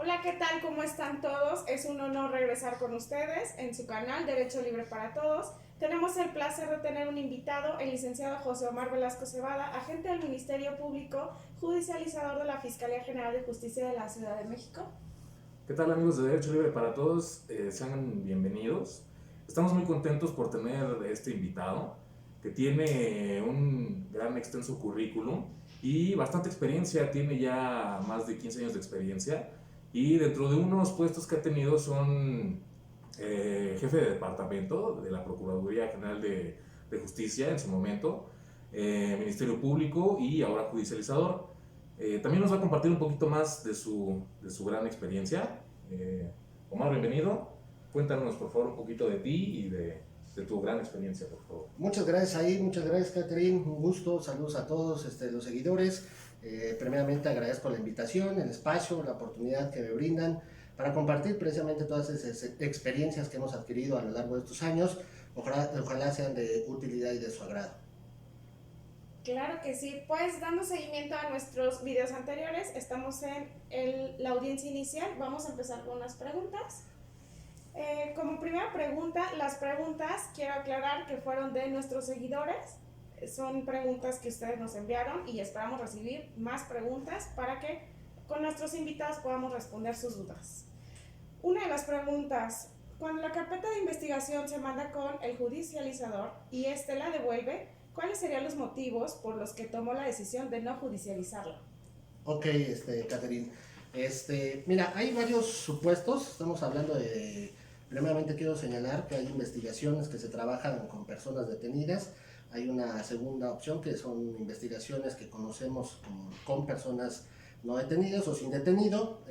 Hola, ¿qué tal? ¿Cómo están todos? Es un honor regresar con ustedes en su canal Derecho Libre para Todos. Tenemos el placer de tener un invitado, el licenciado José Omar Velasco Cebada, agente del Ministerio Público, judicializador de la Fiscalía General de Justicia de la Ciudad de México. ¿Qué tal amigos de Derecho Libre para Todos? Sean bienvenidos. Estamos muy contentos por tener este invitado que tiene un gran extenso currículum y bastante experiencia, tiene ya más de 15 años de experiencia y dentro de unos puestos que ha tenido son jefe de departamento de la Procuraduría General de Justicia en su momento, Ministerio Público y ahora judicializador. También nos va a compartir un poquito más de su gran experiencia. Omar, bienvenido. Cuéntanos, por favor, un poquito de ti y de tu gran experiencia, por favor. Muchas gracias ahí, muchas gracias Catherine, un gusto, saludos a todos los seguidores. Primeramente agradezco la invitación, el espacio, la oportunidad que me brindan para compartir precisamente todas esas experiencias que hemos adquirido a lo largo de estos años. Ojalá sean de utilidad y de su agrado. Claro que sí, pues dando seguimiento a nuestros videos anteriores, estamos en la audiencia inicial. Vamos a empezar con unas preguntas. Como primera pregunta, las preguntas quiero aclarar que fueron de nuestros seguidores. Son preguntas que ustedes nos enviaron y esperamos recibir más preguntas para que con nuestros invitados podamos responder sus dudas. Una de las preguntas: cuando la carpeta de investigación se manda con el judicializador y éste la devuelve, ¿cuáles serían los motivos por los que tomó la decisión de no judicializarla? Ok, Catherine. Mira, hay varios supuestos. Estamos hablando de. Primeramente quiero señalar que hay investigaciones que se trabajan con personas detenidas. Hay una segunda opción que son investigaciones que conocemos con personas no detenidas o sin detenido.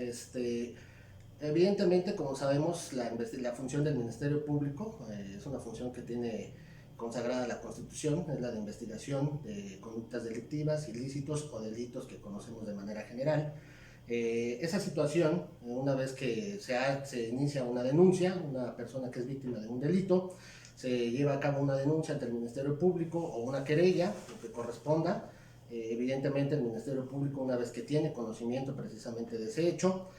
Evidentemente, como sabemos, la función del Ministerio Público es una función que tiene consagrada la Constitución, es la de investigación de conductas delictivas, ilícitos o delitos que conocemos de manera general. Esa situación, una vez que se inicia una denuncia, una persona que es víctima de un delito, se lleva a cabo una denuncia ante el Ministerio Público o una querella, lo que corresponda. Evidentemente el Ministerio Público, una vez que tiene conocimiento precisamente de ese hecho,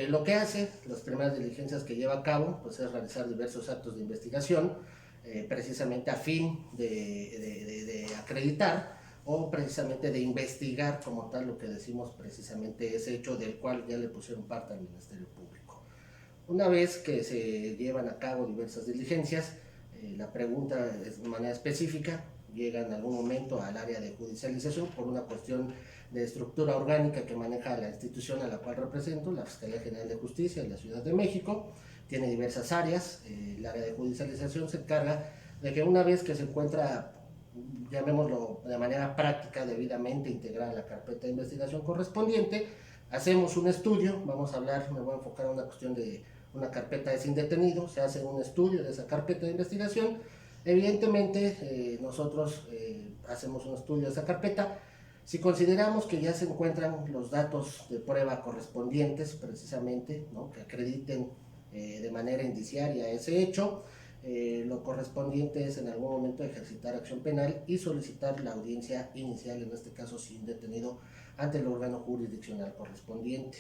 lo que hace, las primeras diligencias que lleva a cabo, pues es realizar diversos actos de investigación, precisamente a fin de acreditar o precisamente de investigar como tal lo que decimos precisamente ese hecho del cual ya le pusieron parte al Ministerio Público. Una vez que se llevan a cabo diversas diligencias, la pregunta es de manera específica, llega en algún momento al área de judicialización por una cuestión de estructura orgánica que maneja la institución a la cual represento, la Fiscalía General de Justicia de la Ciudad de México. Tiene diversas áreas. El área de judicialización se encarga de que una vez que se encuentra, llamémoslo de manera práctica, debidamente integrada la carpeta de investigación correspondiente, hacemos un estudio. Vamos a hablar, me voy a enfocar en una cuestión de una carpeta de sin detenido. Se hace un estudio de esa carpeta de investigación. Evidentemente, nosotros hacemos un estudio de esa carpeta. Si consideramos que ya se encuentran los datos de prueba correspondientes, precisamente, ¿no?, que acrediten de manera indiciaria ese hecho, lo correspondiente es en algún momento ejercitar acción penal y solicitar la audiencia inicial, en este caso sin detenido, ante el órgano jurisdiccional correspondiente.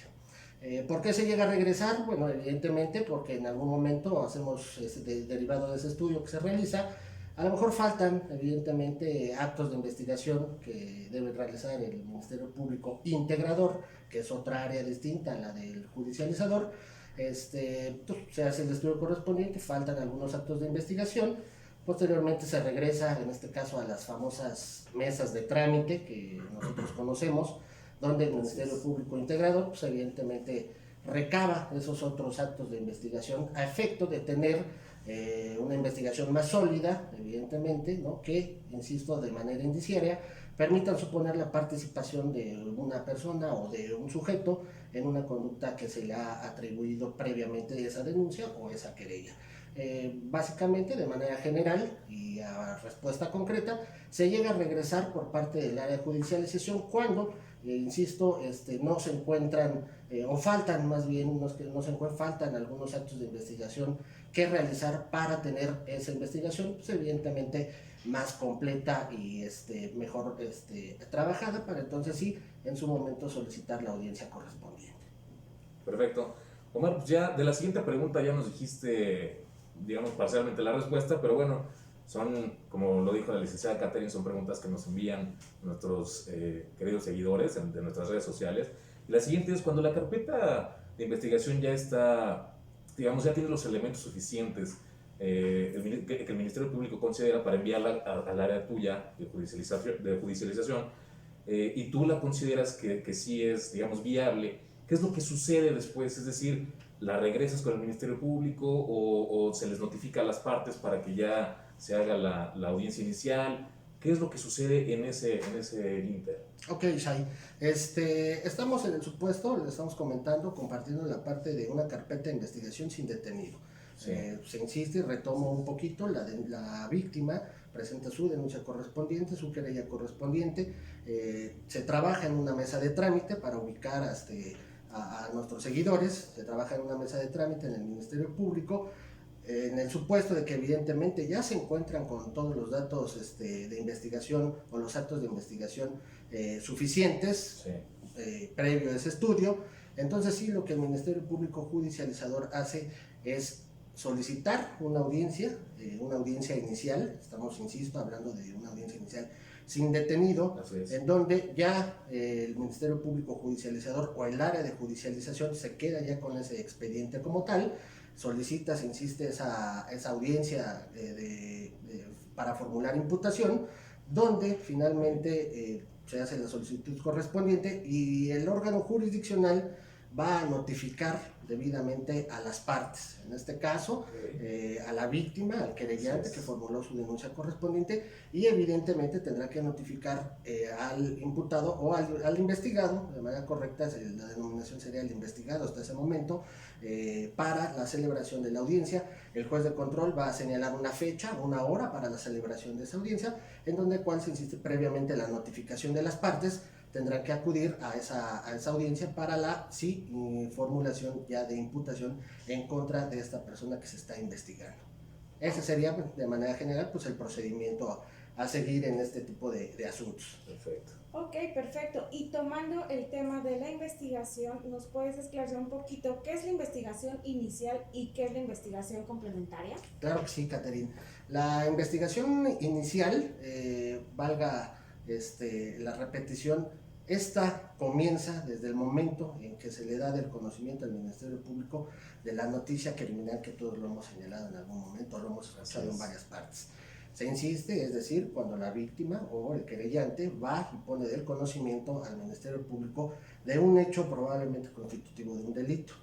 ¿Por qué se llega a regresar? Bueno, evidentemente porque en algún momento hacemos derivado de ese estudio que se realiza. A lo mejor faltan, evidentemente, actos de investigación que debe realizar el Ministerio Público Integrador, que es otra área distinta a la del judicializador. Se hace el estudio correspondiente, faltan algunos actos de investigación. Posteriormente se regresa, en este caso, a las famosas mesas de trámite que nosotros conocemos, donde el Ministerio Público Integrador, pues evidentemente recaba esos otros actos de investigación a efecto de tener una investigación más sólida, evidentemente, ¿no?, que, insisto, de manera indiciaria, permitan suponer la participación de una persona o de un sujeto en una conducta que se le ha atribuido previamente esa denuncia o esa querella. Básicamente, de manera general y a respuesta concreta, se llega a regresar por parte del área de judicialización cuando, insisto, no se encuentran o faltan más bien, faltan algunos actos de investigación que realizar para tener esa investigación, pues evidentemente más completa y mejor trabajada, para entonces sí, en su momento solicitar la audiencia correspondiente. Perfecto. Omar, pues ya de la siguiente pregunta ya nos dijiste, digamos, parcialmente la respuesta, pero bueno, son, como lo dijo la licenciada Catherine, son preguntas que nos envían nuestros queridos seguidores de nuestras redes sociales. Y la siguiente es, cuando la carpeta de investigación ya está, digamos, ya tiene los elementos suficientes que el Ministerio Público considera para enviarla al área tuya de judicialización, y tú la consideras que sí es, digamos, viable, ¿qué es lo que sucede después? Es decir, ¿la regresas con el Ministerio Público o se les notifica a las partes para que ya se haga la audiencia inicial? ¿Qué es lo que sucede en ese inter? Ok, Shai. Estamos en el supuesto, le estamos comentando, compartiendo la parte de una carpeta de investigación sin detenido. Sí. Se insiste y retomo un poquito, la víctima presenta su denuncia correspondiente, su querella correspondiente, se trabaja en una mesa de trámite para ubicar a nuestros seguidores, se trabaja en una mesa de trámite en el Ministerio Público, en el supuesto de que evidentemente ya se encuentran con todos los datos de investigación o los actos de investigación suficientes, Sí. previo a ese estudio. Entonces sí, lo que el Ministerio Público Judicializador hace es solicitar una audiencia inicial, estamos, insisto, hablando de una audiencia inicial sin detenido, en donde ya el Ministerio Público Judicializador o el área de judicialización se queda ya con ese expediente como tal, solicita, se insiste esa audiencia para formular imputación, donde finalmente se hace la solicitud correspondiente y el órgano jurisdiccional va a notificar debidamente a las partes, en este caso a la víctima, al querellante que formuló su denuncia correspondiente, y evidentemente tendrá que notificar al imputado o al investigado, de manera correcta la denominación sería el investigado hasta ese momento, para la celebración de la audiencia. El juez de control va a señalar una fecha, una hora para la celebración de esa audiencia, en donde cual se insiste previamente la notificación de las partes, tendrán que acudir a esa audiencia para la formulación ya de imputación en contra de esta persona que se está investigando. Ese sería, de manera general, pues el procedimiento a seguir en este tipo de asuntos. Perfecto. Ok, perfecto. Y tomando el tema de la investigación, ¿nos puedes esclarecer un poquito qué es la investigación inicial y qué es la investigación complementaria? Claro que sí, Catherine. La investigación inicial, valga la repetición, esta comienza desde el momento en que se le da del conocimiento al Ministerio Público de la noticia criminal, que todos lo hemos señalado en algún momento, lo hemos escuchado en varias partes. Se insiste, es decir, cuando la víctima o el querellante va y pone del conocimiento al Ministerio Público de un hecho probablemente constitutivo de un delito.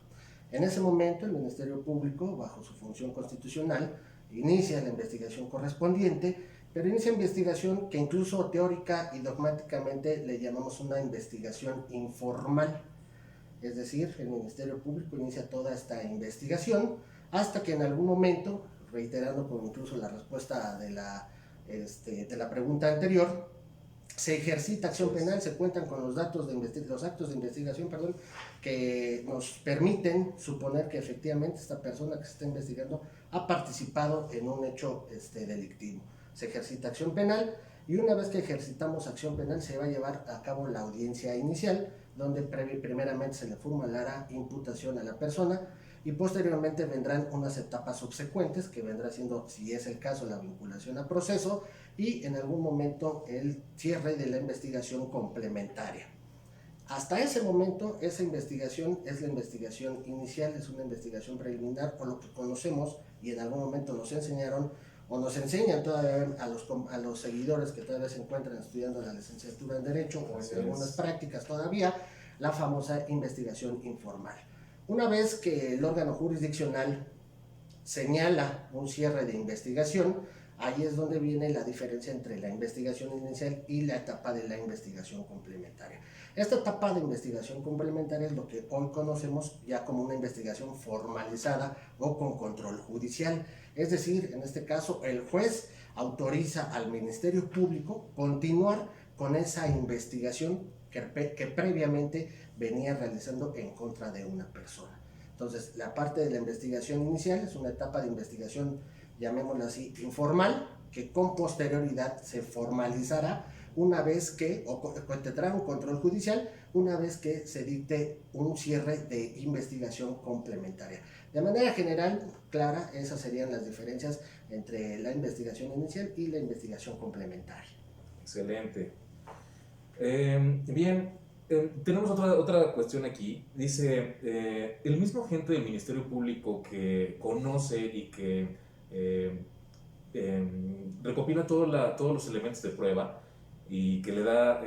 En ese momento el Ministerio Público, bajo su función constitucional, inicia la investigación correspondiente, pero inicia investigación que incluso teórica y dogmáticamente le llamamos una investigación informal. Es decir, el Ministerio Público inicia toda esta investigación hasta que en algún momento, reiterando con incluso la respuesta de la pregunta anterior, se ejercita acción penal, se cuentan con los datos los actos de investigación, que nos permiten suponer que efectivamente esta persona que se está investigando ha participado en un hecho delictivo. Se ejercita acción penal y una vez que ejercitamos acción penal se va a llevar a cabo la audiencia inicial, donde primeramente se le formulará imputación a la persona y posteriormente vendrán unas etapas subsecuentes que vendrá siendo, si es el caso, la vinculación a proceso y en algún momento el cierre de la investigación complementaria. Hasta ese momento esa investigación es la investigación inicial, es una investigación preliminar o lo que conocemos y en algún momento nos enseñaron o nos enseñan todavía a los seguidores que todavía se encuentran estudiando la licenciatura en Derecho o en algunas prácticas todavía, la famosa investigación informal. Una vez que el órgano jurisdiccional señala un cierre de investigación, ahí es donde viene la diferencia entre la investigación inicial y la etapa de la investigación complementaria. Esta etapa de investigación complementaria es lo que hoy conocemos ya como una investigación formalizada o con control judicial. Es decir, en este caso, el juez autoriza al Ministerio Público continuar con esa investigación que previamente venía realizando en contra de una persona. Entonces, la parte de la investigación inicial es una etapa de investigación, llamémosla así, informal, que con posterioridad se formalizará una vez que, o tendrá un control judicial una vez que se dicte un cierre de investigación complementaria. De manera general, clara, esas serían las diferencias entre la investigación inicial y la investigación complementaria. Excelente. Bien, tenemos otra cuestión aquí. Dice, el mismo agente del Ministerio Público que conoce y que recopila todos los elementos de prueba y que le da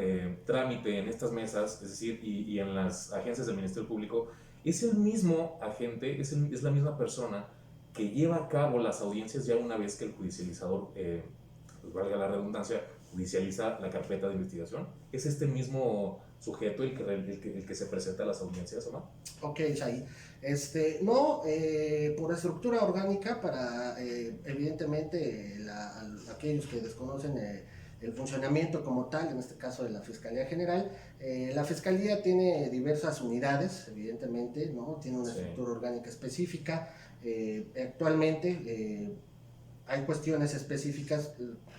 trámite en estas mesas, es decir, y en las agencias del Ministerio Público, es el mismo agente, es la misma persona que lleva a cabo las audiencias ya una vez que el judicializador, pues valga la redundancia, judicializa la carpeta de investigación. ¿Es este mismo sujeto el que se presenta a las audiencias o no? Ok, Shai. No, por estructura orgánica, para evidentemente aquellos que desconocen el funcionamiento como tal, en este caso de la Fiscalía General, la Fiscalía tiene diversas unidades, evidentemente, ¿no? Tiene una estructura orgánica específica. Actualmente hay cuestiones específicas.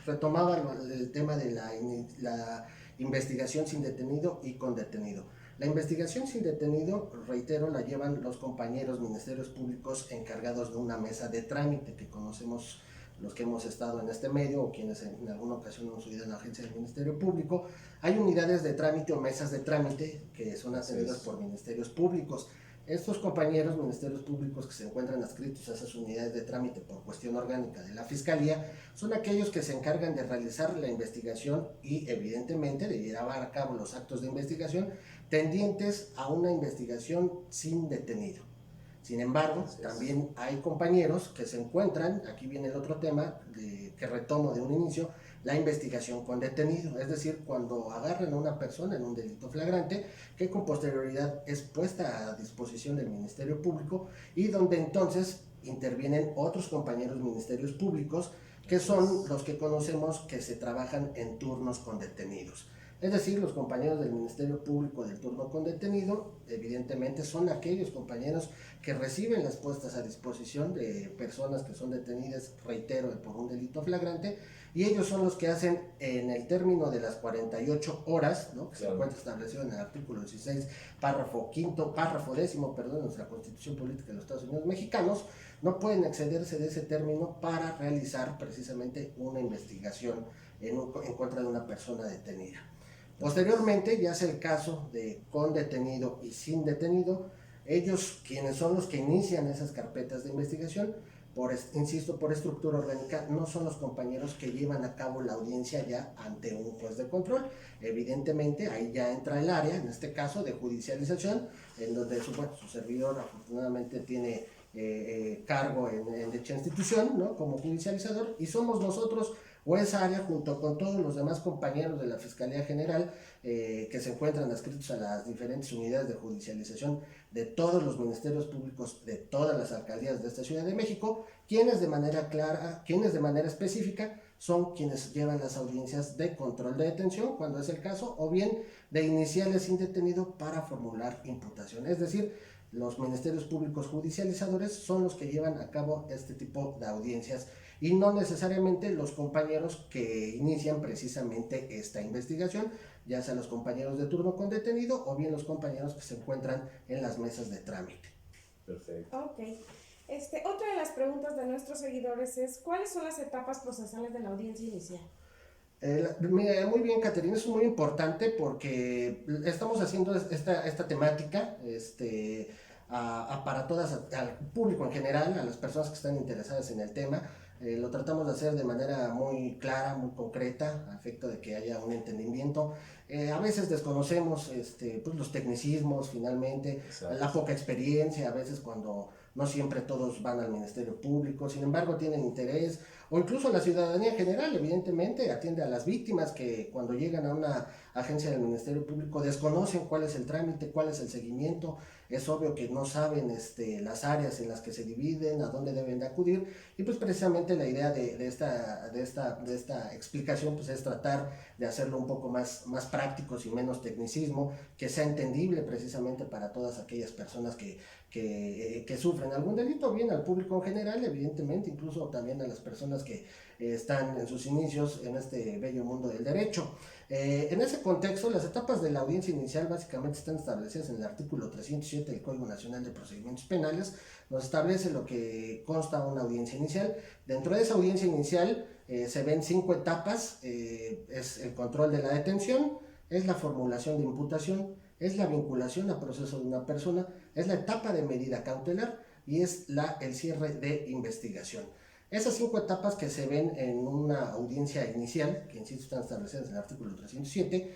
Retomaba el tema de la investigación sin detenido y con detenido. La investigación sin detenido, reitero, la llevan los compañeros ministerios públicos encargados de una mesa de trámite que conocemos los que hemos estado en este medio o quienes en alguna ocasión hemos subido en la agencia del Ministerio Público. Hay unidades de trámite o mesas de trámite que son atendidas por ministerios públicos. Estos compañeros ministerios públicos que se encuentran adscritos a esas unidades de trámite por cuestión orgánica de la Fiscalía son aquellos que se encargan de realizar la investigación y evidentemente de llevar a cabo los actos de investigación tendientes a una investigación sin detenido. Sin embargo, también hay compañeros que se encuentran, aquí viene el otro tema que retomo de un inicio, la investigación con detenido, es decir, cuando agarran a una persona en un delito flagrante que con posterioridad es puesta a disposición del Ministerio Público y donde entonces intervienen otros compañeros ministerios públicos que son los que conocemos que se trabajan en turnos con detenidos. Es decir, los compañeros del Ministerio Público del turno con detenido, evidentemente son aquellos compañeros que reciben las puestas a disposición de personas que son detenidas, reitero, por un delito flagrante, y ellos son los que hacen en el término de las 48 horas, ¿no? Que se encuentra establecido en el artículo 16, párrafo 10, de nuestra Constitución Política de los Estados Unidos Mexicanos, no pueden excederse de ese término para realizar precisamente una investigación en contra de una persona detenida. Posteriormente, ya sea el caso de con detenido y sin detenido, ellos quienes son los que inician esas carpetas de investigación, insisto, por estructura orgánica, no son los compañeros que llevan a cabo la audiencia ya ante un juez de control. Evidentemente, ahí ya entra el área, en este caso, de judicialización, en donde su servidor afortunadamente tiene cargo en dicha institución, ¿no? Como judicializador, y somos nosotros o esa área junto con todos los demás compañeros de la Fiscalía General que se encuentran adscritos a las diferentes unidades de judicialización de todos los ministerios públicos de todas las alcaldías de esta Ciudad de México, quienes de manera clara, quienes de manera específica son quienes llevan las audiencias de control de detención, cuando es el caso, o bien de iniciales sin detenido para formular imputación. Es decir, los ministerios públicos judicializadores son los que llevan a cabo este tipo de audiencias y no necesariamente los compañeros que inician precisamente esta investigación, ya sea los compañeros de turno con detenido o bien los compañeros que se encuentran en las mesas de trámite. Perfecto. Ok. Otra de las preguntas de nuestros seguidores es, ¿cuáles son las etapas procesales de la audiencia inicial? Mira, muy bien, Caterina, es muy importante porque estamos haciendo esta temática para todas, al público en general, a las personas que están interesadas en el tema. Lo tratamos de hacer de manera muy clara, muy concreta, a efecto de que haya un entendimiento. A veces desconocemos pues los tecnicismos, finalmente, la poca experiencia, a veces cuando no siempre todos van al Ministerio Público, sin embargo tienen interés, o incluso la ciudadanía en general, evidentemente, atiende a las víctimas que cuando llegan a una agencia del Ministerio Público desconocen cuál es el trámite, cuál es el seguimiento. Es obvio que no saben las áreas en las que se dividen, a dónde deben de acudir, y pues precisamente la idea de esta explicación pues es tratar de hacerlo un poco más prácticos y menos tecnicismo, que sea entendible precisamente para todas aquellas personas que sufren algún delito, bien al público en general, evidentemente, incluso también a las personas que están en sus inicios en este bello mundo del derecho. En ese contexto, las etapas de la audiencia inicial básicamente están establecidas en el artículo 307 del Código Nacional de Procedimientos Penales. Nos establece lo que consta una audiencia inicial. Dentro de esa audiencia inicial se ven 5 etapas. Es el control de la detención, es la formulación de imputación, es la vinculación a proceso de una persona, es la etapa de medida cautelar y es el cierre de investigación. Esas 5 etapas que se ven en una audiencia inicial, que insisto están establecidas en el artículo 307,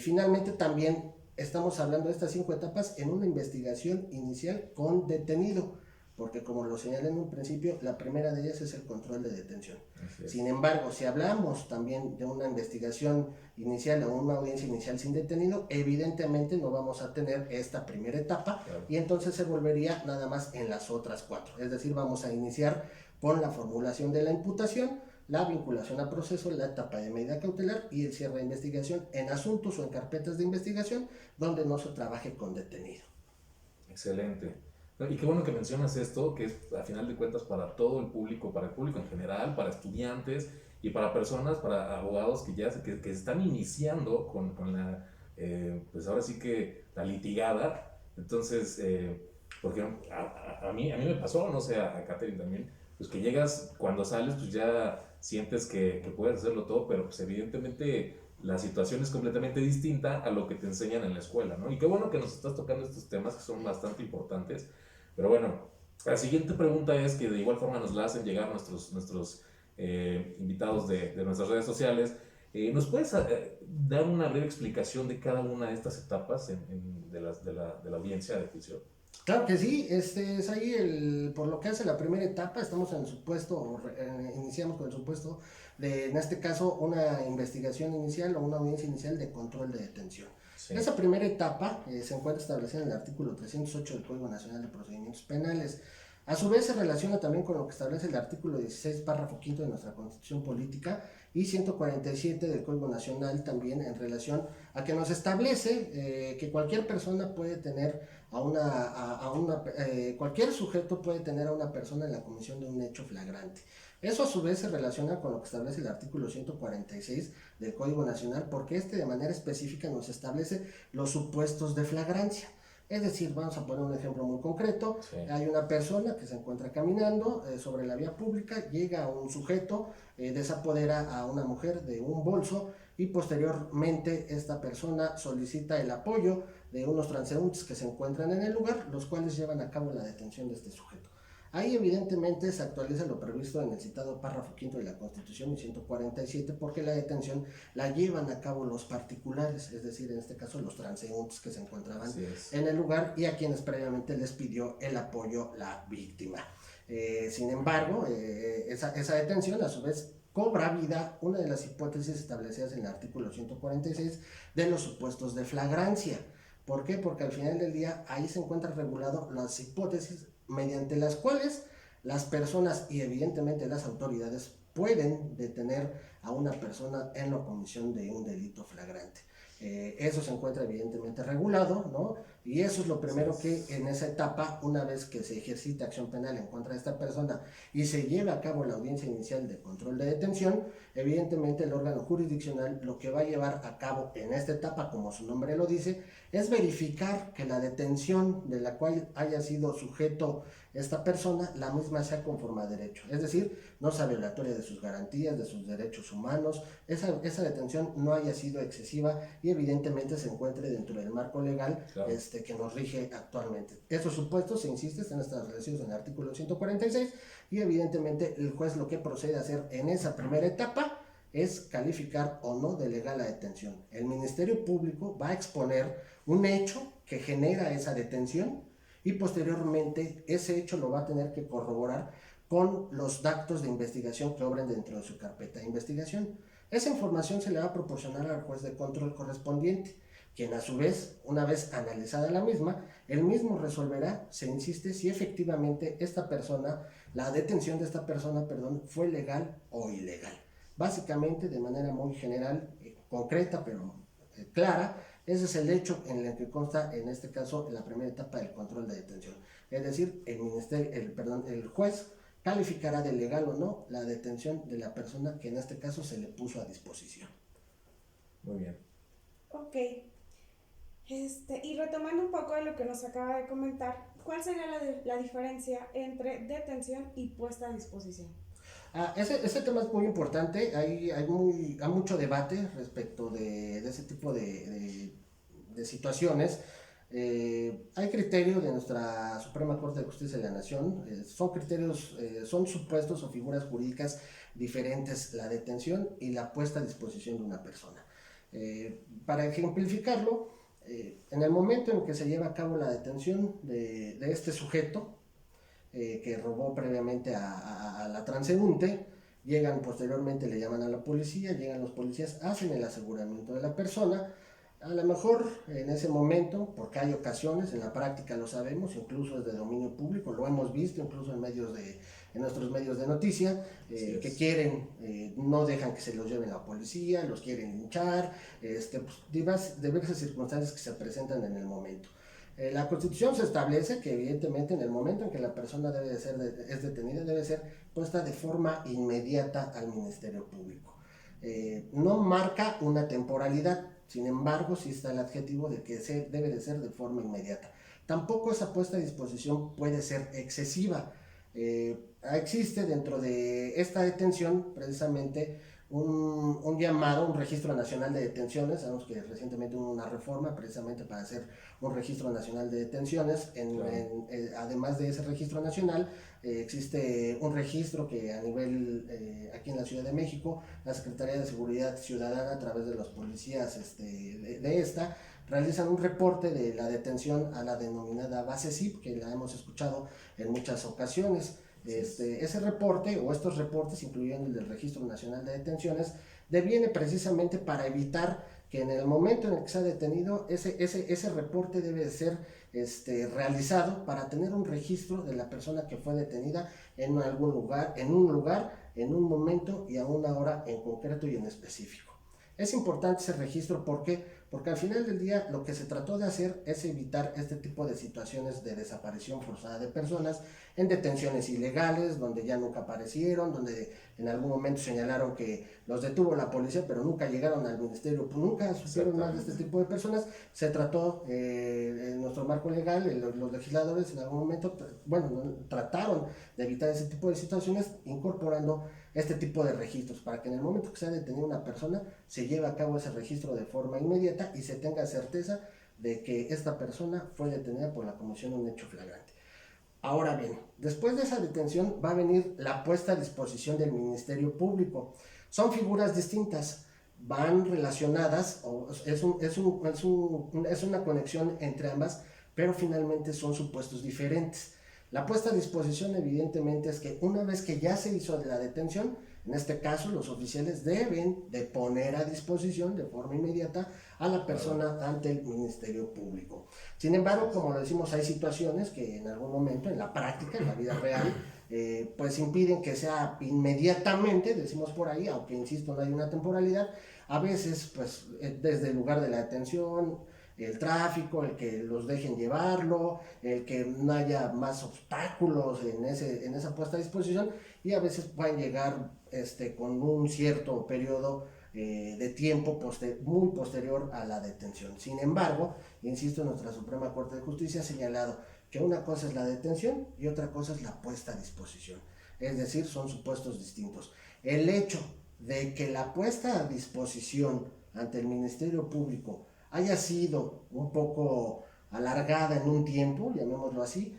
finalmente también estamos hablando de estas 5 etapas en una investigación inicial con detenido, porque como lo señalé en un principio, la primera de ellas es el control de detención. Sin embargo, si hablamos también de una investigación inicial o una audiencia inicial sin detenido, evidentemente no vamos a tener esta primera etapa, claro, y entonces se volvería nada más en las otras 4. Es decir, vamos a iniciar con la formulación de la imputación, la vinculación a proceso, la etapa de medida cautelar y el cierre de investigación en asuntos o en carpetas de investigación donde no se trabaje con detenido. Excelente. Y qué bueno que mencionas esto, que es a final de cuentas para todo el público, para el público en general, para estudiantes y para personas, para abogados que están iniciando con la, pues ahora sí que la litigada. Entonces, porque a mí me pasó, no sé, a Catherine también, pues que llegas, cuando sales, pues ya sientes que puedes hacerlo todo, pero pues evidentemente la situación es completamente distinta a lo que te enseñan en la escuela, ¿no? Y qué bueno que nos estás tocando estos temas que son bastante importantes. Pero bueno, la siguiente pregunta es que de igual forma nos la hacen llegar nuestros invitados de nuestras redes sociales. ¿Nos puedes dar una breve explicación de cada una de estas etapas de la audiencia de juicio? Claro que sí, es ahí por lo que hace la primera etapa, estamos en el supuesto, iniciamos con el supuesto de, en este caso, una investigación inicial o una audiencia inicial de control de detención. Sí. Esa primera etapa se encuentra establecida en el artículo 308 del Código Nacional de Procedimientos Penales. A su vez se relaciona también con lo que establece el artículo 16, párrafo 5 de nuestra Constitución Política y 147 del Código Nacional también en relación a que nos establece que cualquier persona puede tener cualquier sujeto puede tener a una persona en la comisión de un hecho flagrante. Eso a su vez se relaciona con lo que establece el artículo 146 del Código Nacional porque de manera específica nos establece los supuestos de flagrancia. Es decir, vamos a poner un ejemplo muy concreto. Sí. Hay una persona que se encuentra caminando sobre la vía pública, llega un sujeto, desapodera a una mujer de un bolso y posteriormente esta persona solicita el apoyo de unos transeúntes que se encuentran en el lugar, los cuales llevan a cabo la detención de este sujeto. Ahí evidentemente se actualiza lo previsto en el citado párrafo 5 de la Constitución y 147 porque la detención la llevan a cabo los particulares, es decir, en este caso los transeúntes que se encontraban en el lugar y a quienes previamente les pidió el apoyo la víctima. Sin embargo, esa detención a su vez cobra vida una de las hipótesis establecidas en el artículo 146 de los supuestos de flagrancia. ¿Por qué? Porque al final del día ahí se encuentran reguladas las hipótesis mediante las cuales las personas y evidentemente las autoridades pueden detener a una persona en la comisión de un delito flagrante. Eso se encuentra evidentemente regulado, ¿no? Y eso es lo primero que en esa etapa, una vez que se ejercita acción penal en contra de esta persona y se lleva a cabo la audiencia inicial de control de detención, evidentemente el órgano jurisdiccional lo que va a llevar a cabo en esta etapa, como su nombre lo dice, es verificar que la detención de la cual haya sido sujeto esta persona, la misma sea conforme a derecho, es decir, no sea violatoria de sus garantías, de sus derechos humanos, esa detención no haya sido excesiva y evidentemente se encuentre dentro del marco legal, claro, que nos rige actualmente. Esos supuestos, se insiste, están establecidos en el artículo 146 y evidentemente el juez lo que procede a hacer en esa primera etapa es calificar o no de legal la detención. El Ministerio Público va a exponer un hecho que genera esa detención y posteriormente ese hecho lo va a tener que corroborar con los datos de investigación que obren dentro de su carpeta de investigación. Esa información se le va a proporcionar al juez de control correspondiente, quien a su vez, una vez analizada la misma, él mismo resolverá, se insiste, si efectivamente la detención de esta persona, fue legal o ilegal. Básicamente, de manera muy general, concreta, pero clara, ese es el hecho en el que consta, en este caso, en la primera etapa del control de detención. Es decir, el juez calificará de legal o no la detención de la persona que en este caso se le puso a disposición. Muy bien. Ok. Y retomando un poco de lo que nos acaba de comentar, ¿cuál sería la diferencia entre detención y puesta a disposición? Ese tema es muy importante, hay mucho debate respecto de ese tipo de situaciones. Hay criterios de nuestra Suprema Corte de Justicia de la Nación, son criterios, son supuestos o figuras jurídicas diferentes la detención y la puesta a disposición de una persona. Para ejemplificarlo, en el momento en que se lleva a cabo la detención de este sujeto, que robó previamente a la transeúnte, llegan posteriormente, le llaman a la policía, llegan los policías, hacen el aseguramiento de la persona. A lo mejor en ese momento, porque hay ocasiones, en la práctica lo sabemos, incluso es de dominio público, lo hemos visto incluso en nuestros medios de noticia, que quieren, no dejan que se los lleven la policía, los quieren linchar, diversas circunstancias que se presentan en el momento. La Constitución se establece que evidentemente en el momento en que la persona es detenida, debe ser puesta de forma inmediata al Ministerio Público. No marca una temporalidad, sin embargo sí está el adjetivo de que debe de ser de forma inmediata. Tampoco esa puesta a disposición puede ser excesiva. Existe dentro de esta detención precisamente un llamado, un registro nacional de detenciones. Sabemos que recientemente hubo una reforma precisamente para hacer un registro nacional de detenciones. Además de ese registro nacional, existe un registro que a nivel, aquí en la Ciudad de México, la Secretaría de Seguridad Ciudadana, a través de los policías de esta, realizan un reporte de la detención a la denominada base CIP, que la hemos escuchado en muchas ocasiones. Ese reporte o estos reportes, incluyendo el del Registro Nacional de Detenciones, deviene precisamente para evitar que en el momento en el que se ha detenido, ese reporte debe ser realizado para tener un registro de la persona que fue detenida en algún lugar, en un momento y a una hora en concreto y en específico. Es importante ese registro porque al final del día lo que se trató de hacer es evitar este tipo de situaciones de desaparición forzada de personas en detenciones ilegales, donde ya nunca aparecieron, donde en algún momento señalaron que los detuvo la policía, pero nunca llegaron al ministerio, pues nunca supieron más de este tipo de personas. Se trató, en nuestro marco legal, los legisladores en algún momento, trataron de evitar ese tipo de situaciones, incorporando este tipo de registros, para que en el momento que se ha detenido una persona, se lleve a cabo ese registro de forma inmediata y se tenga certeza de que esta persona fue detenida por la comisión de un hecho flagrante. Ahora bien, después de esa detención va a venir la puesta a disposición del Ministerio Público. Son figuras distintas, van relacionadas, es una conexión entre ambas, pero finalmente son supuestos diferentes. La puesta a disposición evidentemente es que una vez que ya se hizo la detención, en este caso los oficiales deben de poner a disposición de forma inmediata a la persona ante el Ministerio Público. Sin embargo, como lo decimos, hay situaciones que en algún momento, en la práctica, en la vida real, pues impiden que sea inmediatamente, decimos por ahí, aunque insisto no hay una temporalidad. A veces pues desde el lugar de la detención, el tráfico, el que los dejen llevarlo, el que no haya más obstáculos en esa puesta a disposición, y a veces pueden llegar con un cierto periodo de tiempo muy posterior a la detención. Sin embargo, insisto, nuestra Suprema Corte de Justicia ha señalado que una cosa es la detención y otra cosa es la puesta a disposición. Es decir, son supuestos distintos. El hecho de que la puesta a disposición ante el Ministerio Público haya sido un poco alargada en un tiempo, llamémoslo así,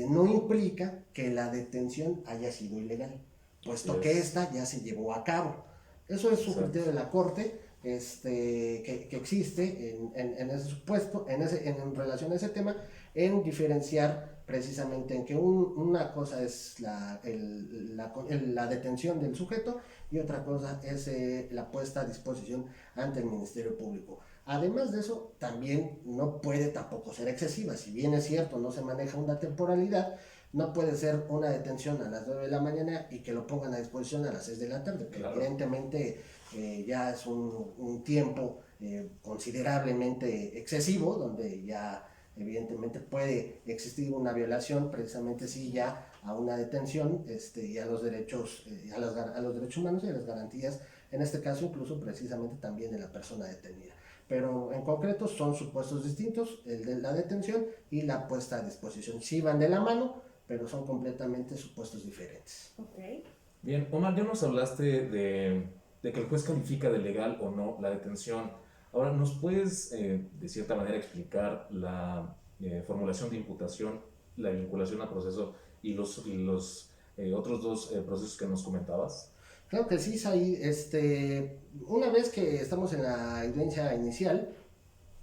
no implica que la detención haya sido ilegal, puesto que esta ya se llevó a cabo. Eso es un criterio de la Corte que existe en ese supuesto, en relación a ese tema, en diferenciar precisamente en que una cosa es la detención del sujeto y otra cosa es la puesta a disposición ante el Ministerio Público. Además de eso, también no puede tampoco ser excesiva. Si bien es cierto, no se maneja una temporalidad, no puede ser una detención a las 9 de la mañana y que lo pongan a disposición a las 6 de la tarde, que claro, evidentemente ya es un tiempo considerablemente excesivo, donde ya evidentemente puede existir una violación, precisamente sí, ya a una detención y a los derechos, a los derechos humanos y a las garantías, en este caso incluso precisamente también de la persona detenida. Pero en concreto son supuestos distintos, el de la detención y la puesta a disposición. Sí van de la mano, pero son completamente supuestos diferentes. Ok. Bien, Omar, ya nos hablaste de que el juez califica de legal o no la detención. Ahora, ¿nos puedes, de cierta manera, explicar la formulación de imputación, la vinculación a proceso y los otros dos procesos que nos comentabas? Claro que sí, Said. Una vez que estamos en la audiencia inicial,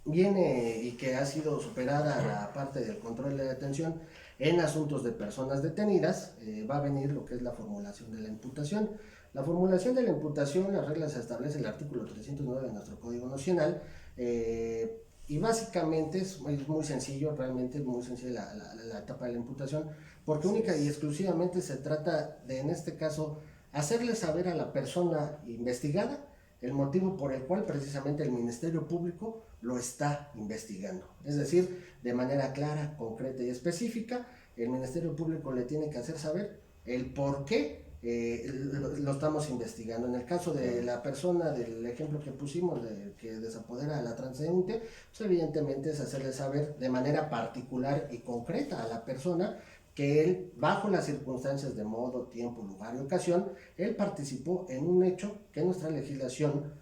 viene y que ha sido superada la parte del control de la detención en asuntos de personas detenidas, va a venir lo que es la formulación de la imputación. La formulación de la imputación, las reglas se establece en el artículo 309 de nuestro Código Nacional, y básicamente es muy sencillo, realmente es muy sencilla la etapa de la imputación, porque única y exclusivamente se trata de, en este caso, hacerle saber a la persona investigada el motivo por el cual precisamente el Ministerio Público lo está investigando. Es decir, de manera clara, concreta y específica, el Ministerio Público le tiene que hacer saber el por qué lo estamos investigando. En el caso de la persona, del ejemplo que pusimos, de que desapodera a la transeúnte, pues evidentemente es hacerle saber de manera particular y concreta a la persona que él, bajo las circunstancias de modo, tiempo, lugar y ocasión, él participó en un hecho que nuestra legislación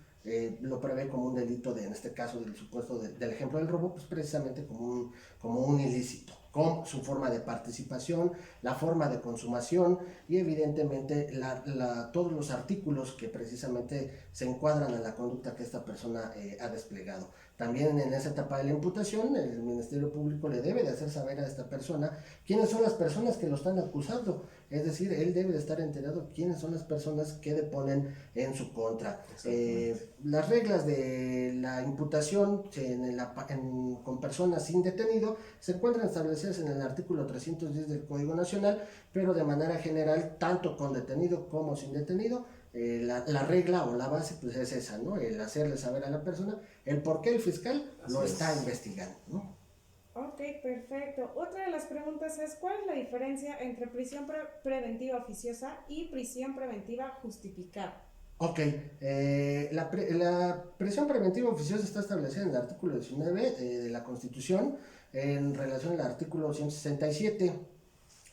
lo prevé como un delito, en este caso del supuesto del ejemplo del robo, pues precisamente como un ilícito, con su forma de participación, la forma de consumación y evidentemente todos los artículos que precisamente se encuadran a la conducta que esta persona ha desplegado. También en esa etapa de la imputación, el Ministerio Público le debe de hacer saber a esta persona quiénes son las personas que lo están acusando. Es decir, él debe de estar enterado quiénes son las personas que deponen en su contra. Las reglas de la imputación con personas sin detenido se encuentran establecidas en el artículo 310 del Código Nacional, pero de manera general, tanto con detenido como sin detenido, la regla o la base pues es esa, ¿no? El hacerle saber a la persona el por qué el fiscal lo está investigando, ¿no? Ok, perfecto. Otra de las preguntas es, ¿cuál es la diferencia entre prisión preventiva oficiosa y prisión preventiva justificada? Ok, la prisión preventiva oficiosa está establecida en el artículo 19 de la Constitución en relación al artículo 167.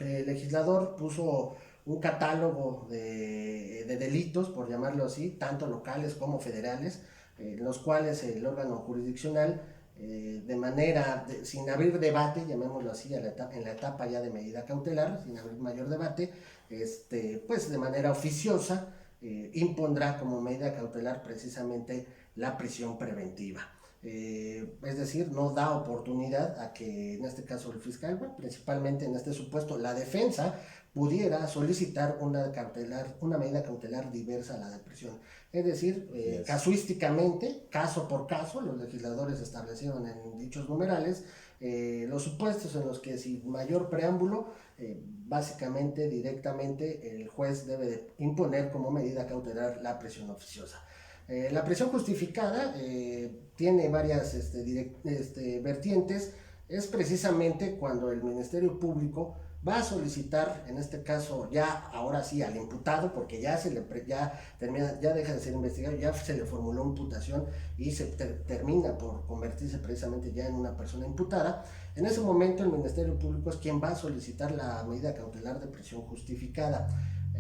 El legislador puso un catálogo de delitos, por llamarlo así, tanto locales como federales, en los cuales el órgano jurisdiccional, sin abrir debate, llamémoslo así, en la etapa ya de medida cautelar, sin abrir mayor debate, pues de manera oficiosa, impondrá como medida cautelar precisamente la prisión preventiva. Es decir, no da oportunidad a que en este caso el fiscal, bueno, principalmente en este supuesto, la defensa pudiera solicitar una medida cautelar diversa a la de prisión. Es decir, casuísticamente, caso por caso, los legisladores establecieron en dichos numerales los supuestos en los que sin mayor preámbulo, básicamente, directamente, el juez debe de imponer como medida cautelar la prisión oficiosa. La prisión justificada tiene varias vertientes. Es precisamente cuando el Ministerio Público va a solicitar, en este caso ya ahora sí al imputado, porque ya deja de ser investigado, ya se le formuló imputación y se termina por convertirse precisamente ya en una persona imputada. En ese momento el Ministerio Público es quien va a solicitar la medida cautelar de prisión justificada.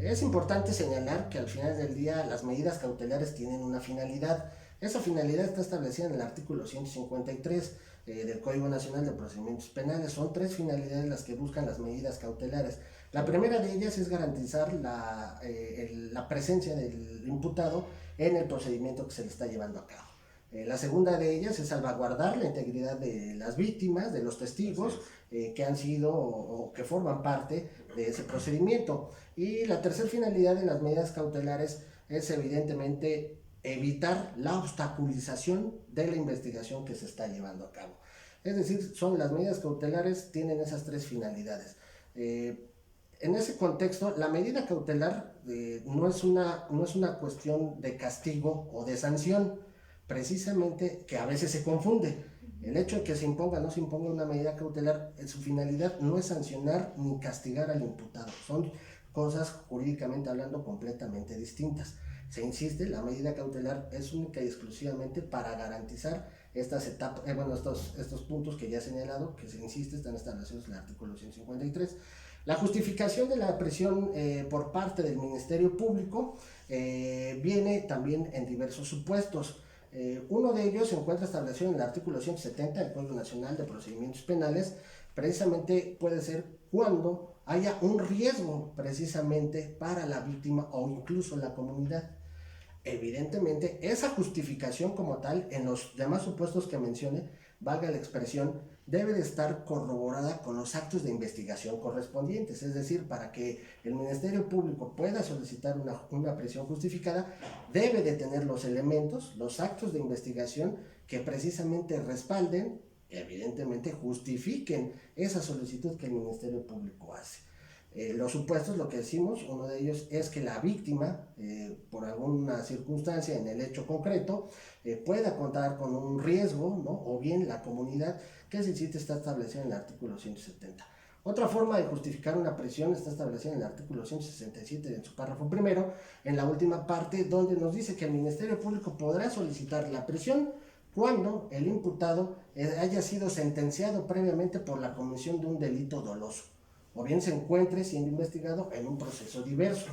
Es importante señalar que al final del día las medidas cautelares tienen una finalidad. Esa finalidad está establecida en el artículo 153 del Código Nacional de Procedimientos Penales. Son 3 finalidades las que buscan las medidas cautelares. La primera de ellas es garantizar la presencia del imputado en el procedimiento que se le está llevando a cabo. La segunda de ellas es salvaguardar la integridad de las víctimas, de los testigos que han sido o que forman parte de ese procedimiento. Y la tercera finalidad de las medidas cautelares es evidentemente evitar la obstaculización de la investigación que se está llevando a cabo. Es decir, las medidas cautelares tienen esas 3 finalidades. En ese contexto, la medida cautelar no es una cuestión de castigo o de sanción, precisamente, que a veces se confunde. El hecho de que se imponga o no se imponga una medida cautelar, su finalidad no es sancionar ni castigar al imputado. Son cosas jurídicamente hablando completamente distintas. Se insiste, la medida cautelar es única y exclusivamente para garantizar estas etapas, estos puntos que ya he señalado, que se insiste, están establecidos en el artículo 153. La justificación de la prisión por parte del Ministerio Público viene también en diversos supuestos. Uno de ellos se encuentra establecido en el artículo 170 del Código Nacional de Procedimientos Penales. Precisamente puede ser cuando haya un riesgo precisamente para la víctima o incluso la comunidad. Evidentemente, esa justificación como tal, en los demás supuestos que mencione, valga la expresión, debe de estar corroborada con los actos de investigación correspondientes. Es decir, para que el Ministerio Público pueda solicitar una prisión justificada, debe de tener los elementos, los actos de investigación que precisamente respalden, evidentemente justifiquen esa solicitud que el Ministerio Público hace. Los supuestos, lo que decimos, uno de ellos es que la víctima, por alguna circunstancia en el hecho concreto, pueda contar con un riesgo, ¿no? O bien la comunidad, que es el sitio está establecido en el artículo 170. Otra forma de justificar una prisión está establecida en el artículo 167 en su párrafo primero, en la última parte, donde nos dice que el Ministerio Público podrá solicitar la prisión cuando el imputado haya sido sentenciado previamente por la comisión de un delito doloso, o bien se encuentre siendo investigado en un proceso diverso.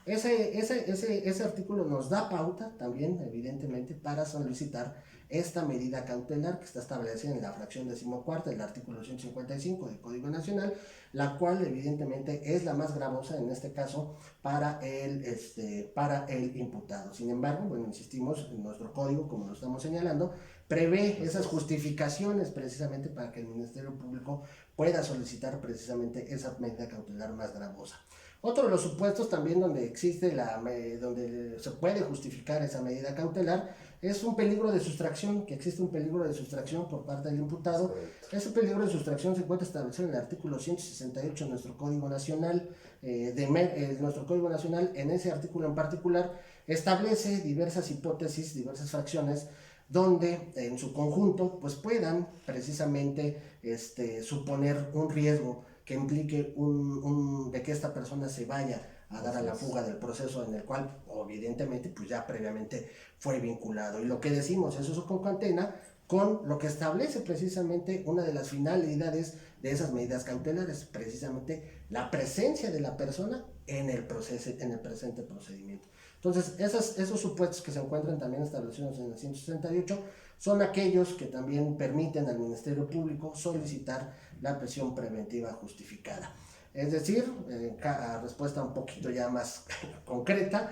Ese artículo nos da pauta también, evidentemente, para solicitar esta medida cautelar que está establecida en la fracción 14ª del artículo 155 del Código Nacional, la cual evidentemente es la más gravosa en este caso para el imputado. Sin embargo, bueno, insistimos, en nuestro código, como lo estamos señalando, prevé esas justificaciones precisamente para que el Ministerio Público pueda solicitar precisamente esa medida cautelar más gravosa. Otro de los supuestos también donde donde se puede justificar esa medida cautelar es un peligro de sustracción, que existe un peligro de sustracción por parte del imputado. Ese peligro de sustracción se encuentra establecido en el artículo 168 de nuestro Código Nacional. Nuestro Código Nacional, en ese artículo en particular, establece diversas hipótesis, diversas fracciones, donde en su conjunto pues puedan precisamente suponer un riesgo que implique de que esta persona se vaya a dar a la fuga del proceso en el cual evidentemente pues ya previamente fue vinculado. Y lo que decimos, eso concatena con lo que establece precisamente una de las finalidades de esas medidas cautelares, precisamente la presencia de la persona en el presente procedimiento. Entonces, esos supuestos que se encuentran también establecidos en el 168 son aquellos que también permiten al Ministerio Público solicitar la prisión preventiva justificada. Es decir, a respuesta un poquito ya más concreta,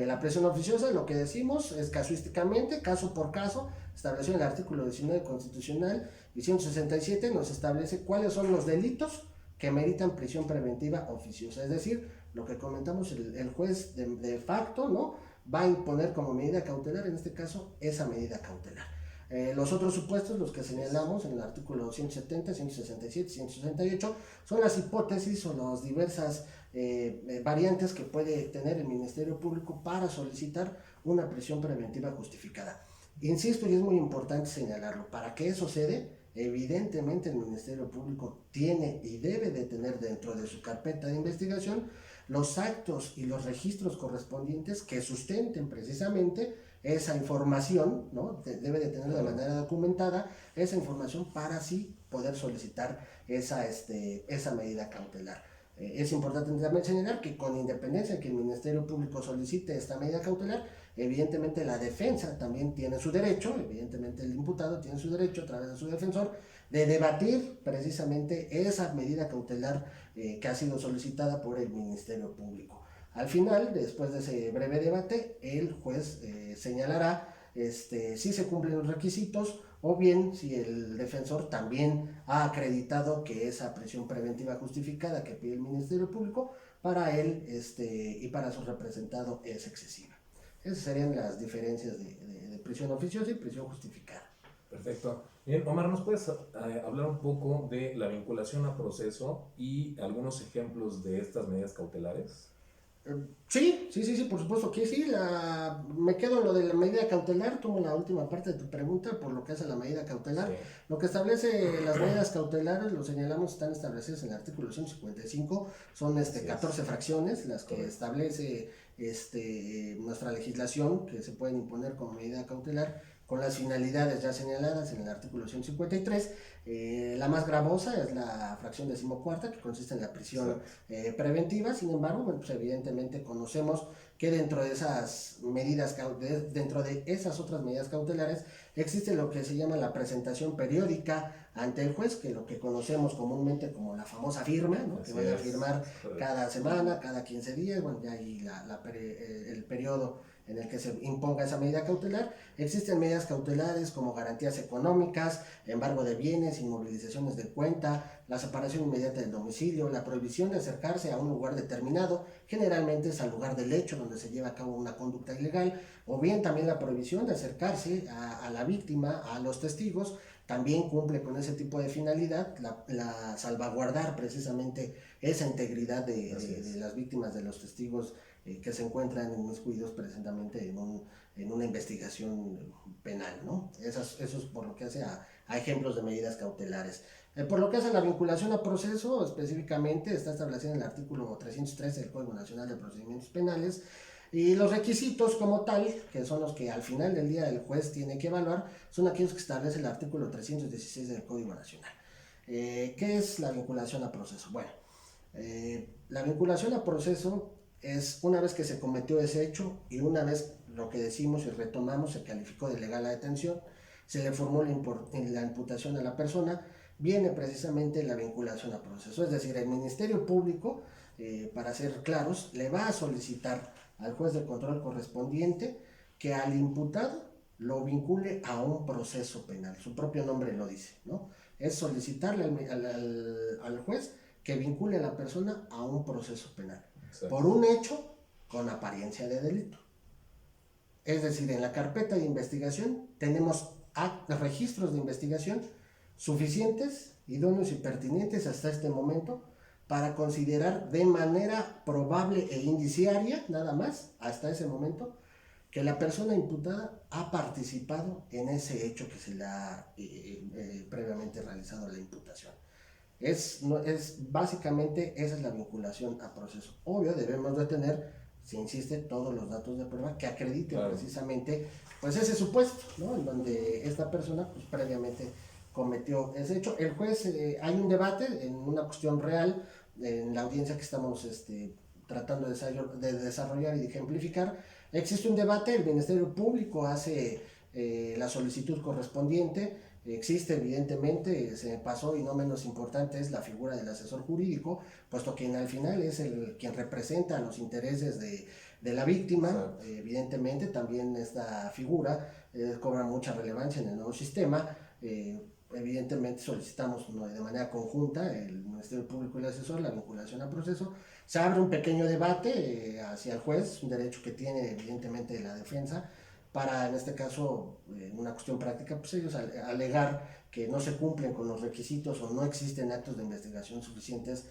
la prisión oficiosa, lo que decimos es casuísticamente, caso por caso, establecido en el artículo 19 constitucional y 167 nos establece cuáles son los delitos que meritan prisión preventiva oficiosa. Es decir, lo que comentamos, el juez de facto, ¿no?, va a imponer como medida cautelar, en este caso, esa medida cautelar. Los otros supuestos, los que señalamos en el artículo 170, 167, 168, son las hipótesis o las diversas variantes que puede tener el Ministerio Público para solicitar una prisión preventiva justificada. Insisto, y es muy importante señalarlo, para que eso se dé, evidentemente el Ministerio Público tiene y debe de tener dentro de su carpeta de investigación los actos y los registros correspondientes que sustenten precisamente esa información, ¿no? Debe de tener de manera documentada esa información para así poder solicitar esa medida cautelar. Es importante también señalar que con independencia de que el Ministerio Público solicite esta medida cautelar, evidentemente la defensa también tiene su derecho, evidentemente el imputado tiene su derecho a través de su defensor de debatir precisamente esa medida cautelar que ha sido solicitada por el Ministerio Público. Al final, después de ese breve debate, el juez señalará si se cumplen los requisitos o bien si el defensor también ha acreditado que esa prisión preventiva justificada que pide el Ministerio Público para él y para su representado es excesiva. Esas serían las diferencias de prisión oficiosa y prisión justificada. Perfecto. Bien, Omar, ¿nos puedes hablar un poco de la vinculación a proceso y algunos ejemplos de estas medidas cautelares? Sí, por supuesto que sí. Me quedo en lo de la medida cautelar, tomo la última parte de tu pregunta por lo que hace la medida cautelar. Sí. Lo que establece las medidas cautelares, lo señalamos, están establecidas en el artículo 155, son 14 fracciones las que establece nuestra legislación que se pueden imponer como medida cautelar con las finalidades ya señaladas en el artículo 153. La más gravosa es la fracción decimocuarta, que consiste en la prisión preventiva. Sin embargo, bueno, pues evidentemente conocemos que dentro de esas medidas, dentro de esas otras medidas cautelares, existe lo que se llama la presentación periódica ante el juez, que lo que conocemos comúnmente como la famosa firma, ¿no? Que van a firmar cada semana, cada 15 días, bueno, ya ahí el periodo en el que se imponga esa medida cautelar. Existen medidas cautelares como garantías económicas, embargo de bienes, inmovilizaciones de cuenta, la separación inmediata del domicilio, la prohibición de acercarse a un lugar determinado, generalmente es al lugar del hecho donde se lleva a cabo una conducta ilegal, o bien también la prohibición de acercarse a la víctima, a los testigos. También cumple con ese tipo de finalidad, la salvaguardar precisamente esa integridad de las víctimas, de los testigos que se encuentran inmiscuidos precisamente en una investigación penal, ¿no? Eso es por lo que hace a ejemplos de medidas cautelares. Por lo que hace a la vinculación a proceso, específicamente está establecida en el artículo 313 del Código Nacional de Procedimientos Penales, y los requisitos como tal, que son los que al final del día el juez tiene que evaluar, son aquellos que establece el artículo 316 del Código Nacional. ¿Qué es la vinculación a proceso? Bueno, la vinculación a proceso es una vez que se cometió ese hecho y una vez lo que decimos y retomamos se calificó de legal la detención, se le formó la imputación a la persona, viene precisamente la vinculación a proceso. Es decir, el Ministerio Público, para ser claros, le va a solicitar al juez de control correspondiente que al imputado lo vincule a un proceso penal. Su propio nombre lo dice, ¿no? Es solicitarle al juez que vincule a la persona a un proceso penal. Exacto. Por un hecho con apariencia de delito. Es decir, en la carpeta de investigación tenemos registros de investigación suficientes, idóneos y pertinentes hasta este momento para considerar de manera probable e indiciaria, nada más, hasta ese momento, que la persona imputada ha participado en ese hecho que se le ha previamente realizado la imputación. Básicamente esa es la vinculación a proceso. Obvio, debemos de tener, se insiste, todos los datos de prueba que acrediten precisamente pues ese supuesto, ¿no? En donde esta persona pues previamente cometió ese hecho. El juez, hay un debate en una cuestión real, en la audiencia que estamos tratando de desarrollar y de ejemplificar. Existe un debate, el Ministerio Público hace la solicitud correspondiente, existe evidentemente, se me pasó y no menos importante es la figura del asesor jurídico, puesto que al final es quien representa los intereses de la víctima. Evidentemente también esta figura cobra mucha relevancia en el nuevo sistema. Evidentemente solicitamos de manera conjunta, el Ministerio Público y el asesor, la vinculación a proceso. Se abre un pequeño debate hacia el juez, un derecho que tiene evidentemente la defensa, para en este caso, en una cuestión práctica, pues ellos alegar que no se cumplen con los requisitos o no existen actos de investigación suficientes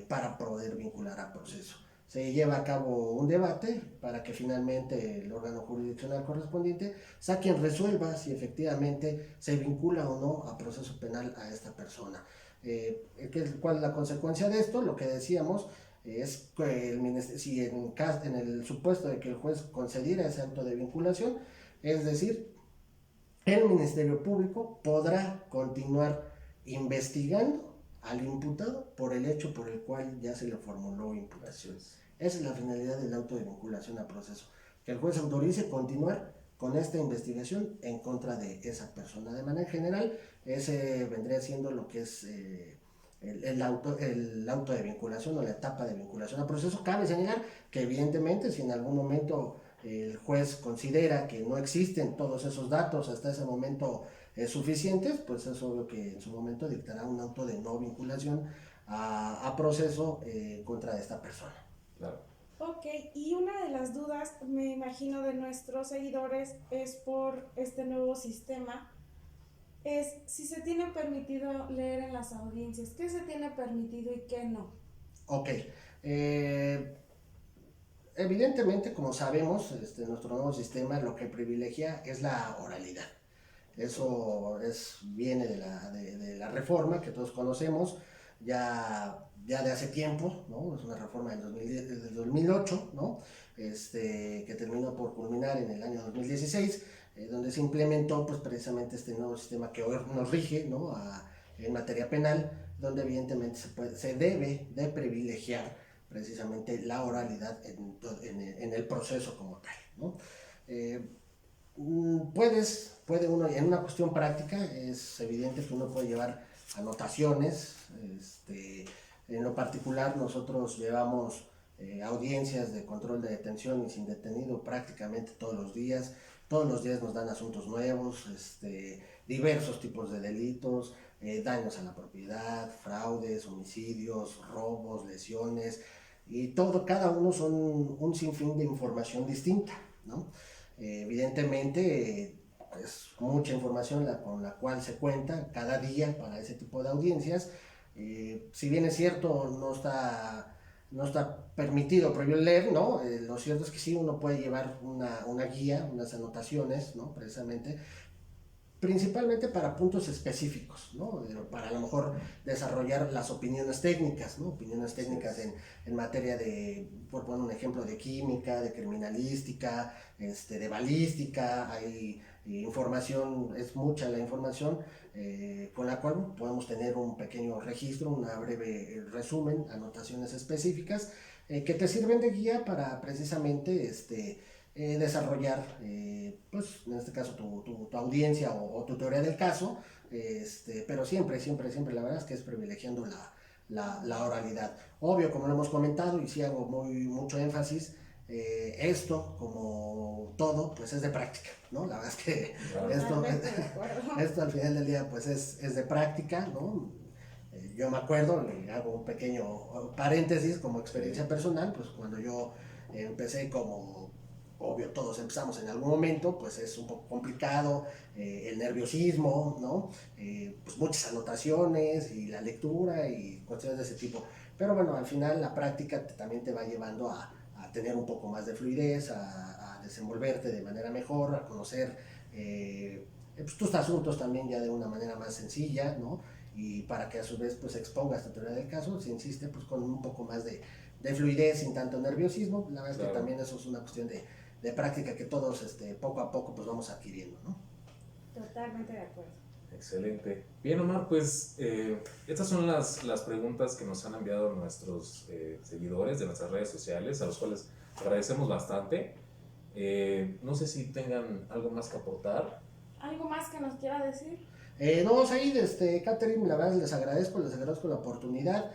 para poder vincular a proceso. Se lleva a cabo un debate para que finalmente el órgano jurisdiccional correspondiente sea quien resuelva si efectivamente se vincula o no a proceso penal a esta persona. ¿Cuál es la consecuencia de esto? Lo que decíamos es que si en el supuesto de que el juez concediera ese acto de vinculación, es decir, el Ministerio Público podrá continuar investigando al imputado por el hecho por el cual ya se le formuló imputación. Esa es la finalidad del auto de vinculación a proceso, que el juez autorice continuar con esta investigación en contra de esa persona. De manera general, ese vendría siendo lo que es el auto de vinculación o la etapa de vinculación a proceso. Cabe señalar que evidentemente si en algún momento el juez considera que no existen todos esos datos hasta ese momento suficientes, pues es obvio que en su momento dictará un auto de no vinculación a proceso contra esta persona. Claro. Ok, y una de las dudas, me imagino, de nuestros seguidores es por este nuevo sistema, es si se tiene permitido leer en las audiencias, qué se tiene permitido y qué no. Ok, Evidentemente, como sabemos, nuestro nuevo sistema lo que privilegia es la oralidad. Eso viene de la reforma que todos conocemos, ya de hace tiempo, ¿no? Es una reforma del 2008, ¿no? Que terminó por culminar en el año 2016, donde se implementó pues, precisamente este nuevo sistema que hoy nos rige, ¿no? En materia penal, donde evidentemente se debe de privilegiar precisamente la oralidad en el proceso como tal, ¿no? Puede uno, en una cuestión práctica, es evidente que uno puede llevar anotaciones. En lo particular, nosotros llevamos audiencias de control de detención y sin detenido prácticamente todos los días. Todos los días nos dan asuntos nuevos, diversos tipos de delitos, daños a la propiedad, fraudes, homicidios, robos, lesiones, y cada uno son un sinfín de información distinta, ¿no? Evidentemente, es mucha información con la cual se cuenta cada día para ese tipo de audiencias. Si bien es cierto, no está permitido prohibido leer, ¿no? Lo cierto es que sí, uno puede llevar una guía, unas anotaciones, ¿no? Precisamente, principalmente para puntos específicos, ¿no? Para a lo mejor desarrollar las opiniones técnicas, ¿no? Opiniones técnicas en materia de, por poner un ejemplo, de química, de criminalística, de balística. Hay información, es mucha la información con la cual podemos tener un pequeño registro, una breve resumen, anotaciones específicas que te sirven de guía para precisamente desarrollar, pues en este caso tu audiencia o tu teoría del caso, pero siempre la verdad es que es privilegiando la oralidad. Obvio, como lo hemos comentado y sí hago mucho énfasis, esto, como todo, pues es de práctica, ¿no? La verdad es que esto al final del día pues es de práctica, ¿no? Yo me acuerdo, hago un pequeño paréntesis como experiencia personal, pues cuando yo empecé como, obvio, todos empezamos en algún momento, pues es un poco complicado, el nerviosismo, ¿no? Pues muchas anotaciones y la lectura y cuestiones de ese tipo. Pero bueno, al final la práctica también te va llevando a tener un poco más de fluidez, a desenvolverte de manera mejor, a conocer pues, tus asuntos también ya de una manera más sencilla, ¿no? Y para que a su vez pues expongas tu teoría del caso, se insiste pues con un poco más de fluidez, sin tanto nerviosismo. La verdad es que también eso es una cuestión de práctica que todos poco a poco pues vamos adquiriendo, ¿no? Totalmente de acuerdo. Excelente. Bien, Omar, pues estas son las preguntas que nos han enviado nuestros seguidores de nuestras redes sociales, a los cuales agradecemos bastante. No sé si tengan algo más que aportar. ¿Algo más que nos quiera decir? No, Said, Catherine, la verdad les agradezco la oportunidad.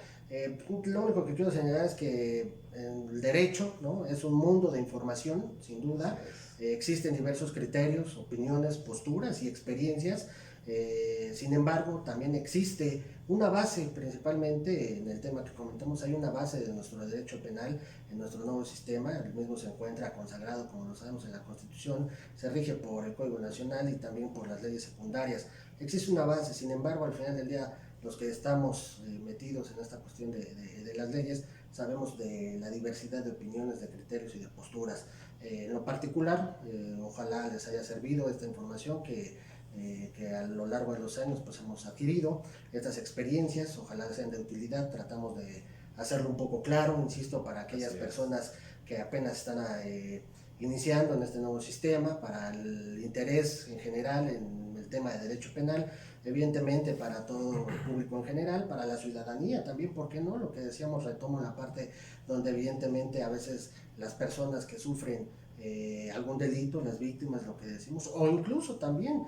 Lo único que quiero señalar es que el derecho, ¿no? Es un mundo de información, sin duda. Existen diversos criterios, opiniones, posturas y experiencias. Sin embargo, también existe una base, principalmente en el tema que comentamos, hay una base de nuestro derecho penal en nuestro nuevo sistema. El mismo se encuentra consagrado, como lo sabemos, en la Constitución, se rige por el Código Nacional y también por las leyes secundarias. Existe una base, sin embargo, al final del día, los que estamos metidos en esta cuestión de las leyes, sabemos de la diversidad de opiniones, de criterios y de posturas. En lo particular, ojalá les haya servido esta información que a lo largo de los años pues hemos adquirido, estas experiencias, ojalá sean de utilidad. Tratamos de hacerlo un poco claro, insisto, para aquellas personas que apenas están iniciando en este nuevo sistema, para el interés en general en el tema de derecho penal, evidentemente para todo el público en general, para la ciudadanía también, ¿por qué no? Lo que decíamos, retomo la parte donde evidentemente a veces las personas que sufren algún delito, las víctimas, lo que decimos, o incluso también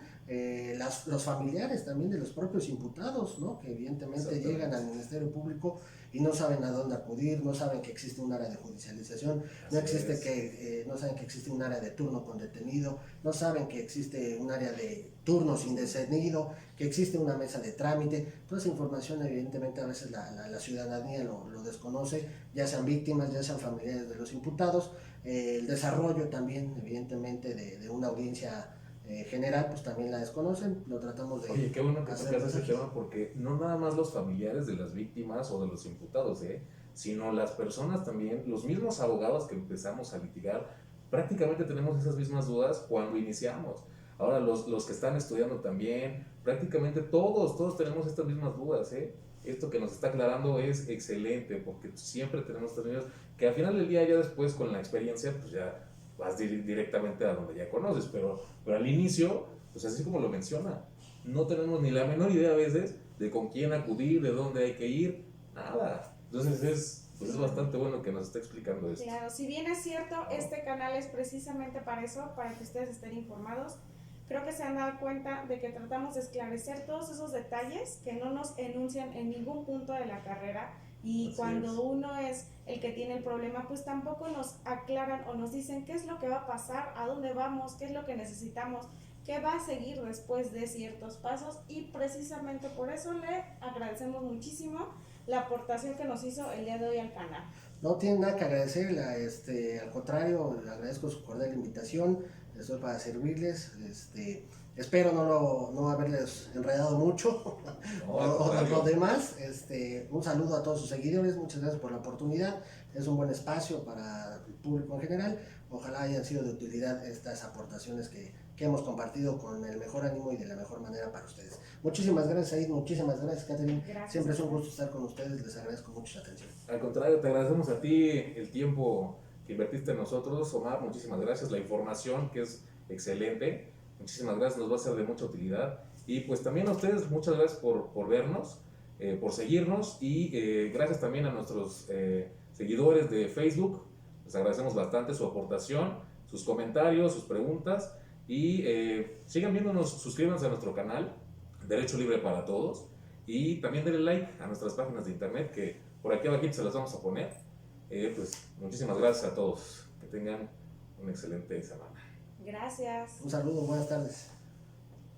los familiares también de los propios imputados, ¿no? Que evidentemente llegan al Ministerio Público y no saben a dónde acudir, no saben que existe un área de judicialización, no saben que existe un área de turno con detenido, no saben que existe un área de turno sin detenido, que existe una mesa de trámite. Toda esa información evidentemente a veces la ciudadanía lo desconoce, ya sean víctimas, ya sean familiares de los imputados. El desarrollo también evidentemente de una audiencia general pues también la desconocen, lo tratamos de... Oye, qué bueno que tocas ese tema, porque no nada más los familiares de las víctimas o de los imputados, sino las personas también, los mismos abogados que empezamos a litigar, prácticamente tenemos esas mismas dudas cuando iniciamos. Ahora los que están estudiando también, prácticamente todos tenemos estas mismas dudas, ¿eh? Esto que nos está aclarando es excelente, porque siempre tenemos estas dudas que al final del día, ya después con la experiencia, pues ya vas directamente a donde ya conoces, pero al inicio, pues así como lo menciona, no tenemos ni la menor idea a veces de con quién acudir, de dónde hay que ir, nada. Entonces es bastante bueno que nos esté explicando esto. Claro, si bien es cierto, este canal es precisamente para eso, para que ustedes estén informados. Creo que se han dado cuenta de que tratamos de esclarecer todos esos detalles que no nos enuncian en ningún punto de la carrera, y Así cuando es. uno es el que tiene el problema, pues tampoco nos aclaran o nos dicen qué es lo que va a pasar, a dónde vamos, qué es lo que necesitamos, qué va a seguir después de ciertos pasos, y precisamente por eso le agradecemos muchísimo la aportación que nos hizo el día de hoy al canal. No tiene nada que agradecer, al contrario, le agradezco su cordial invitación, estoy para servirles, espero no haberles enredado mucho No, o lo demás, un saludo a todos sus seguidores, muchas gracias por la oportunidad, es un buen espacio para el público en general, ojalá hayan sido de utilidad estas aportaciones que hemos compartido con el mejor ánimo y de la mejor manera para ustedes. Muchísimas gracias, Aid, muchísimas gracias, Catherine. Gracias. Siempre es un gusto estar con ustedes, les agradezco mucho su atención. Al contrario, te agradecemos a ti el tiempo que invertiste en nosotros, Omar, muchísimas gracias, la información que es excelente, muchísimas gracias, nos va a ser de mucha utilidad, y pues también a ustedes muchas gracias por vernos, por seguirnos, y gracias también a nuestros seguidores de Facebook, les agradecemos bastante su aportación, sus comentarios, sus preguntas, y sigan viéndonos, suscríbanse a nuestro canal, Derecho Libre para Todos, y también denle like a nuestras páginas de internet, que por aquí abajo se las vamos a poner. Pues muchísimas gracias a todos, que tengan una excelente semana. Gracias. Un saludo, buenas tardes.